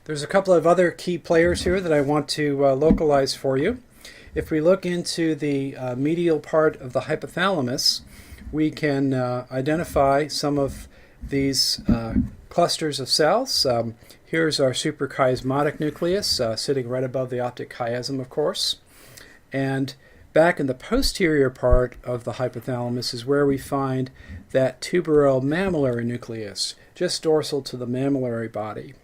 There's a couple of other key players here that I want to localize for you. If we look into the medial part of the hypothalamus, we can identify some of these clusters of cells. Here's our suprachiasmatic nucleus sitting right above the optic chiasm, of course. And back in the posterior part of the hypothalamus is where we find that tuberomammillary nucleus, just dorsal to the mammillary body.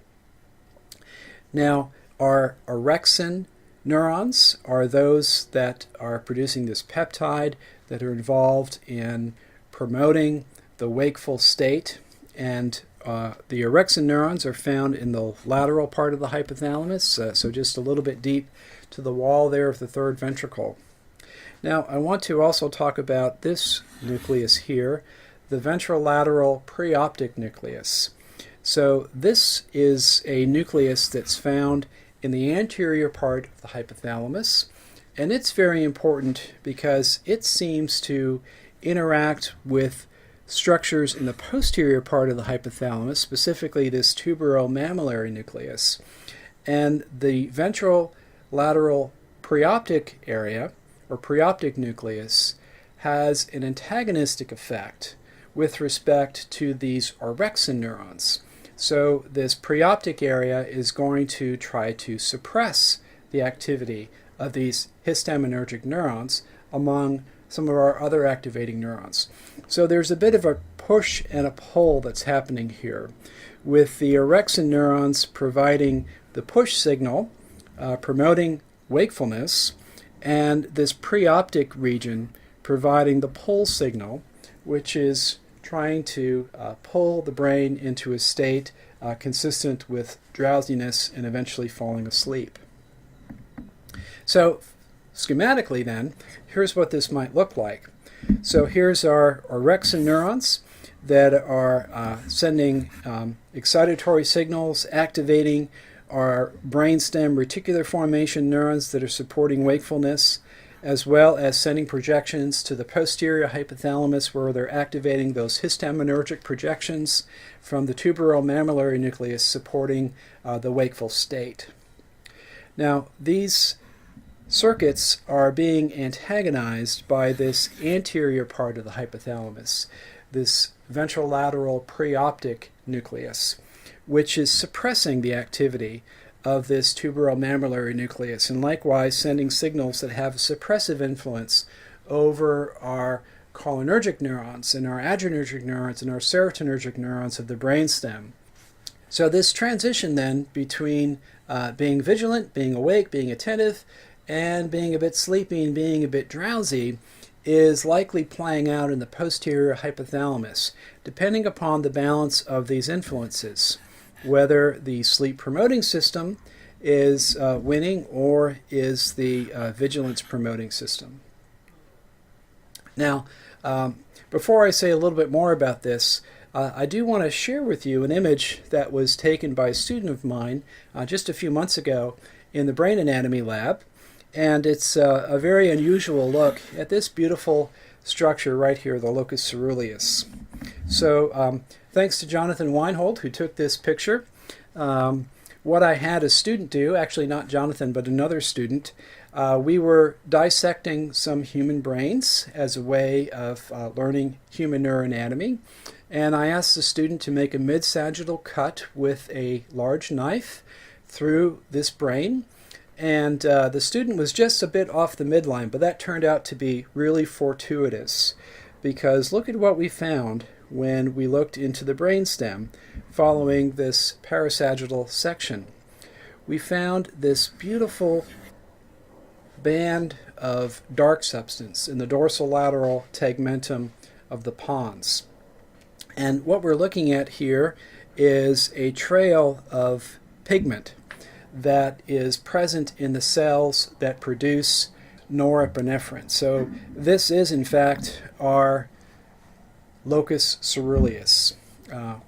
Now, our orexin neurons are those that are producing this peptide that are involved in promoting the wakeful state, and the orexin neurons are found in the lateral part of the hypothalamus, so just a little bit deep to the wall there of the third ventricle. Now, I want to also talk about this nucleus here, the ventrolateral preoptic nucleus. So this is a nucleus that's found in the anterior part of the hypothalamus, and it's very important because it seems to interact with structures in the posterior part of the hypothalamus, specifically this tuberomammillary nucleus. And the ventrolateral preoptic area, or preoptic nucleus, has an antagonistic effect with respect to these orexin neurons. So this preoptic area is going to try to suppress the activity of these histaminergic neurons among some of our other activating neurons. So there's a bit of a push and a pull that's happening here, with the orexin neurons providing the push signal, promoting wakefulness, and this preoptic region providing the pull signal, which is trying to pull the brain into a state consistent with drowsiness and eventually falling asleep. So schematically then, here's what this might look like. So here's our orexin neurons that are sending excitatory signals, activating our brainstem reticular formation neurons that are supporting wakefulness, as well as sending projections to the posterior hypothalamus where they're activating those histaminergic projections from the tuberomammillary nucleus supporting the wakeful state. Now, these circuits are being antagonized by this anterior part of the hypothalamus, this ventrolateral preoptic nucleus, which is suppressing the activity of this tuberomammillary nucleus, and likewise sending signals that have a suppressive influence over our cholinergic neurons and our adrenergic neurons and our serotonergic neurons of the brainstem. So this transition then between being vigilant, being awake, being attentive, and being a bit sleepy and being a bit drowsy is likely playing out in the posterior hypothalamus, depending upon the balance of these influences, whether the sleep-promoting system is winning or is the vigilance-promoting system. Now, before I say a little bit more about this, I do want to share with you an image that was taken by a student of mine just a few months ago in the brain anatomy lab, and it's a very unusual look at this beautiful structure right here, the locus ceruleus. So thanks to Jonathan Weinhold, who took this picture. What I had a student do, actually not Jonathan, but another student, we were dissecting some human brains as a way of learning human neuroanatomy. And I asked the student to make a mid-sagittal cut with a large knife through this brain. And the student was just a bit off the midline, but that turned out to be really fortuitous, because look at what we found when we looked into the brainstem following this parasagittal section. We found this beautiful band of dark substance in the dorsolateral tegmentum of the pons. And what we're looking at here is a trail of pigment that is present in the cells that produce norepinephrine. So this is in fact our locus ceruleus,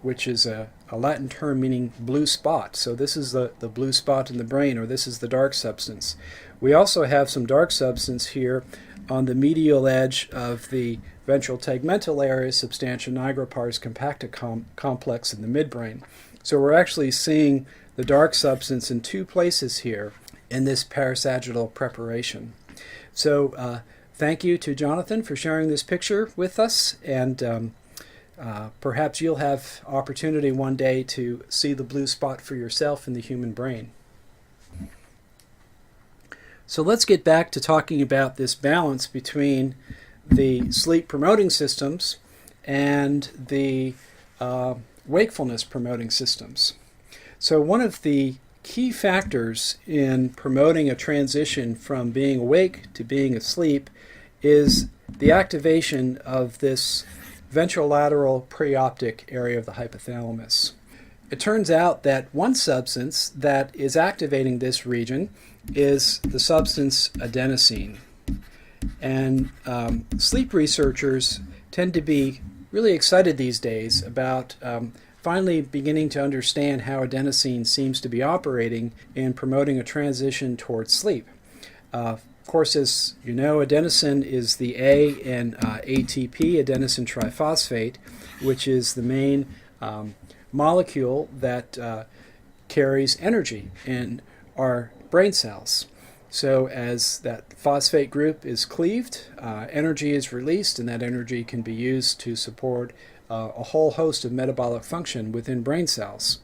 which is a Latin term meaning blue spot. So this is the blue spot in the brain, or this is the dark substance. We also have some dark substance here on the medial edge of the ventral tegmental area, substantia nigra pars compacta complex in the midbrain. So we're actually seeing the dark substance in two places here in this parasagittal preparation. So thank you to Jonathan for sharing this picture with us, and perhaps you'll have opportunity one day to see the blue spot for yourself in the human brain. So let's get back to talking about this balance between the sleep promoting systems and the wakefulness promoting systems. So one of the key factors in promoting a transition from being awake to being asleep is the activation of this ventrolateral preoptic area of the hypothalamus. It turns out that one substance that is activating this region is the substance adenosine. And sleep researchers tend to be really excited these days about finally beginning to understand how adenosine seems to be operating in promoting a transition towards sleep. Of course, as you know, adenosine is the A in ATP, adenosine triphosphate, which is the main molecule that carries energy in our brain cells. So as that phosphate group is cleaved, energy is released, and that energy can be used to support a whole host of metabolic function within brain cells.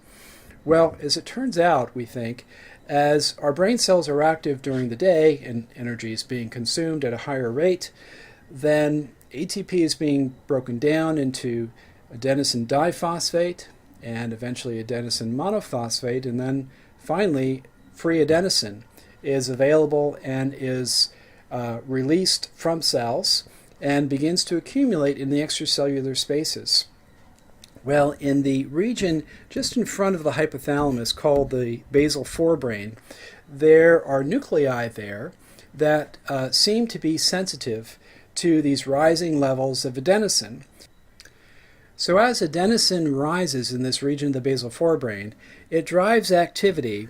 Well, as it turns out, we think, as our brain cells are active during the day and energy is being consumed at a higher rate, then ATP is being broken down into adenosine diphosphate and eventually adenosine monophosphate, and then finally free adenosine is available and is released from cells and begins to accumulate in the extracellular spaces. Well, in the region just in front of the hypothalamus called the basal forebrain, there are nuclei there that seem to be sensitive to these rising levels of adenosine. So as adenosine rises in this region of the basal forebrain, it drives activity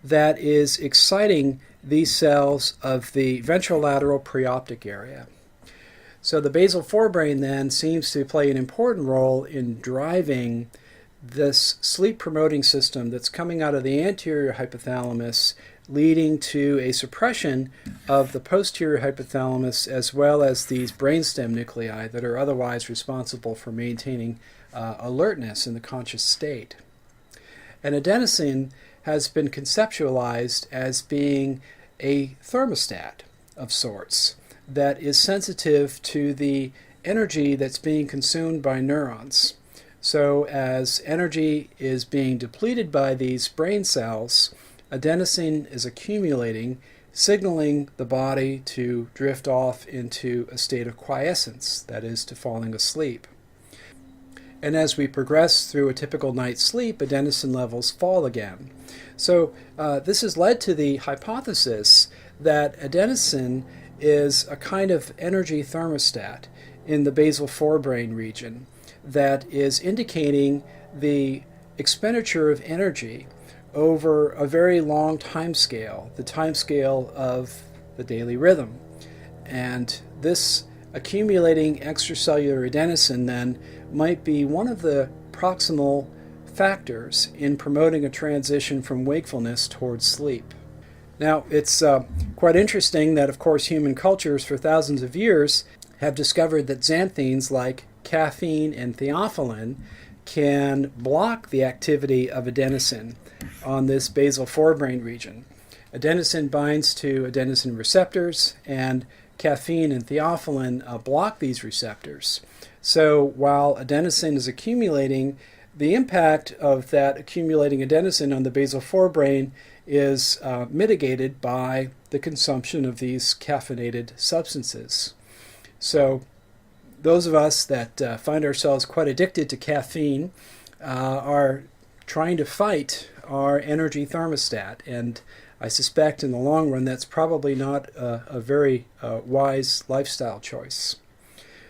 that is exciting these cells of the ventrolateral preoptic area. So the basal forebrain then seems to play an important role in driving this sleep-promoting system that's coming out of the anterior hypothalamus, leading to a suppression of the posterior hypothalamus as well as these brainstem nuclei that are otherwise responsible for maintaining alertness in the conscious state. And adenosine has been conceptualized as being a thermostat of sorts that is sensitive to the energy that's being consumed by neurons. So as energy is being depleted by these brain cells, adenosine is accumulating, signaling the body to drift off into a state of quiescence, that is, to falling asleep. And as we progress through a typical night's sleep, adenosine levels fall again. So this has led to the hypothesis that adenosine is a kind of energy thermostat in the basal forebrain region that is indicating the expenditure of energy over a very long time scale, the time scale of the daily rhythm. And this accumulating extracellular adenosine then might be one of the proximal factors in promoting a transition from wakefulness towards sleep. Now, it's quite interesting that, of course, human cultures for thousands of years have discovered that xanthines like caffeine and theophylline can block the activity of adenosine on this basal forebrain region. Adenosine binds to adenosine receptors, and caffeine and theophylline block these receptors. So while adenosine is accumulating, the impact of that accumulating adenosine on the basal forebrain is mitigated by the consumption of these caffeinated substances. So those of us that find ourselves quite addicted to caffeine are trying to fight our energy thermostat, and I suspect in the long run that's probably not a very wise lifestyle choice.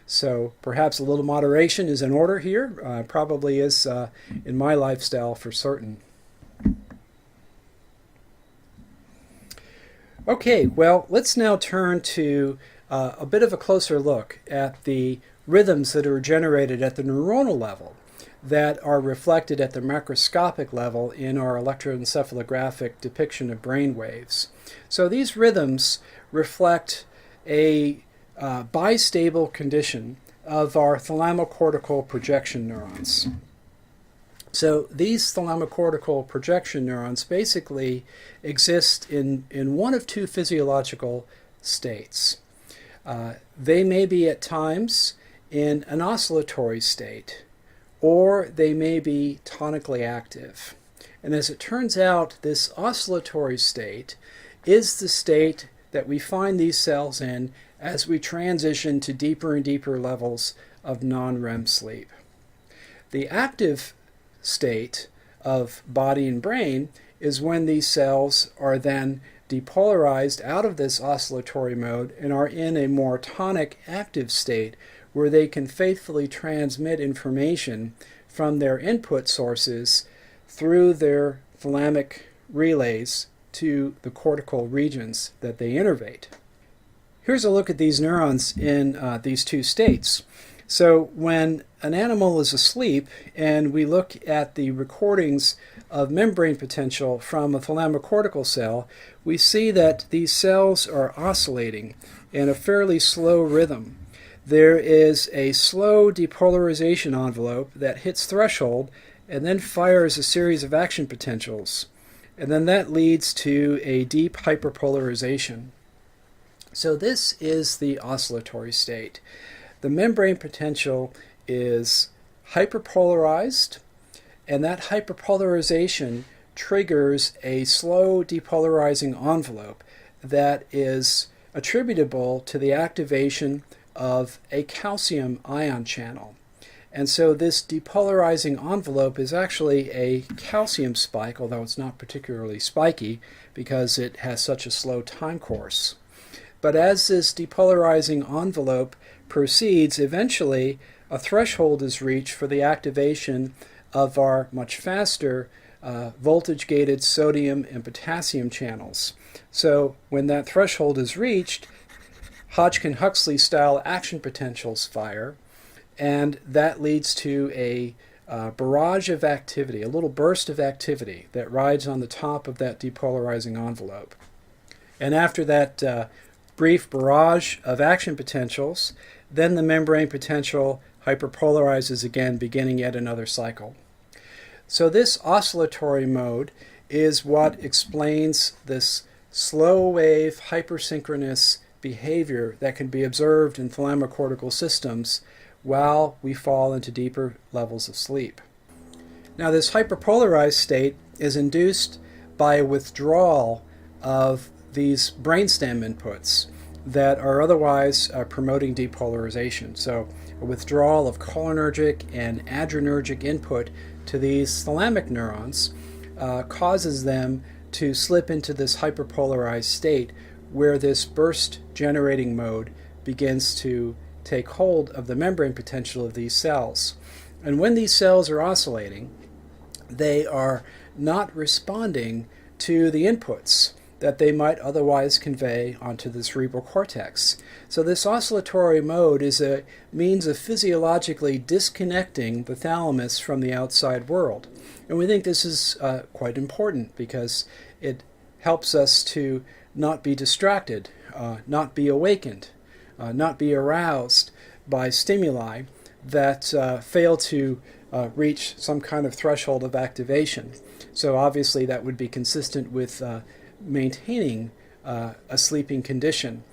So perhaps a little moderation is in order here, probably is in my lifestyle for certain. Okay, well, let's now turn to a bit of a closer look at the rhythms that are generated at the neuronal level that are reflected at the macroscopic level in our electroencephalographic depiction of brain waves. So these rhythms reflect a bistable condition of our thalamocortical projection neurons. So these thalamocortical projection neurons basically exist in one of two physiological states. They may be at times in an oscillatory state, or they may be tonically active. And as it turns out, this oscillatory state is the state that we find these cells in as we transition to deeper and deeper levels of non-REM sleep. The active state of body and brain is when these cells are then depolarized out of this oscillatory mode and are in a more tonic active state where they can faithfully transmit information from their input sources through their thalamic relays to the cortical regions that they innervate. Here's a look at these neurons in these two states. So when an animal is asleep and we look at the recordings of membrane potential from a thalamocortical cell, we see that these cells are oscillating in a fairly slow rhythm. There is a slow depolarization envelope that hits threshold and then fires a series of action potentials. And then that leads to a deep hyperpolarization. So this is the oscillatory state. The membrane potential is hyperpolarized, and that hyperpolarization triggers a slow depolarizing envelope that is attributable to the activation of a calcium ion channel. And so this depolarizing envelope is actually a calcium spike, although it's not particularly spiky because it has such a slow time course. But as this depolarizing envelope proceeds, eventually a threshold is reached for the activation of our much faster voltage-gated sodium and potassium channels. So when that threshold is reached, Hodgkin-Huxley style action potentials fire, and that leads to a barrage of activity, a little burst of activity that rides on the top of that depolarizing envelope. And after that brief barrage of action potentials, then the membrane potential hyperpolarizes again, beginning yet another cycle. So this oscillatory mode is what explains this slow wave hypersynchronous behavior that can be observed in thalamocortical systems while we fall into deeper levels of sleep. Now this hyperpolarized state is induced by a withdrawal of these brainstem inputs that are otherwise promoting depolarization. So a withdrawal of cholinergic and adrenergic input to these thalamic neurons causes them to slip into this hyperpolarized state where this burst generating mode begins to take hold of the membrane potential of these cells. And when these cells are oscillating, they are not responding to the inputs that they might otherwise convey onto the cerebral cortex. So this oscillatory mode is a means of physiologically disconnecting the thalamus from the outside world. And we think this is quite important because it helps us to not be distracted, not be awakened, not be aroused by stimuli that fail to reach some kind of threshold of activation. So obviously that would be consistent with maintaining a sleeping condition,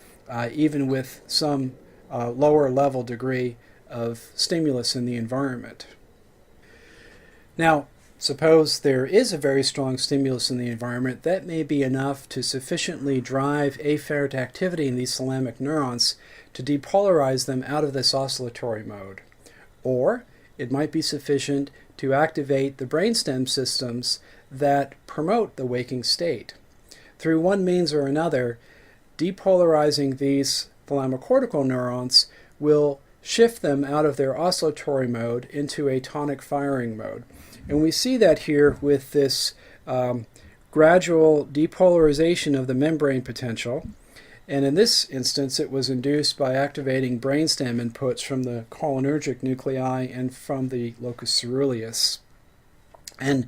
even with some lower level degree of stimulus in the environment. Now, suppose there is a very strong stimulus in the environment, that may be enough to sufficiently drive afferent activity in these thalamic neurons to depolarize them out of this oscillatory mode. Or it might be sufficient to activate the brainstem systems that promote the waking state. Through one means or another, depolarizing these thalamocortical neurons will shift them out of their oscillatory mode into a tonic firing mode. And we see that here with this gradual depolarization of the membrane potential And in this instance, it was induced by activating brainstem inputs from the cholinergic nuclei and from the locus coeruleus. And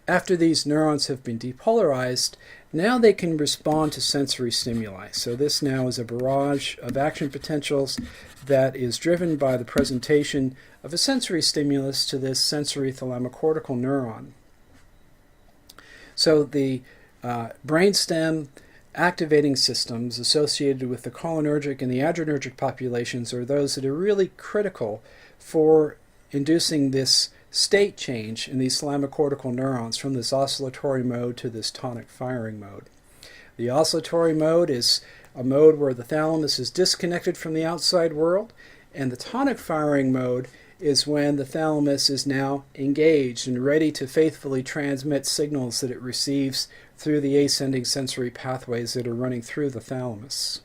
after these neurons have been depolarized, now they can respond to sensory stimuli. So this now is a barrage of action potentials that is driven by the presentation of a sensory stimulus to this sensory thalamocortical neuron. So the brainstem activating systems associated with the cholinergic and the adrenergic populations are those that are really critical for inducing this state change in these thalamocortical neurons from this oscillatory mode to this tonic firing mode. The oscillatory mode is a mode where the thalamus is disconnected from the outside world, and the tonic firing mode is when the thalamus is now engaged and ready to faithfully transmit signals that it receives through the ascending sensory pathways that are running through the thalamus.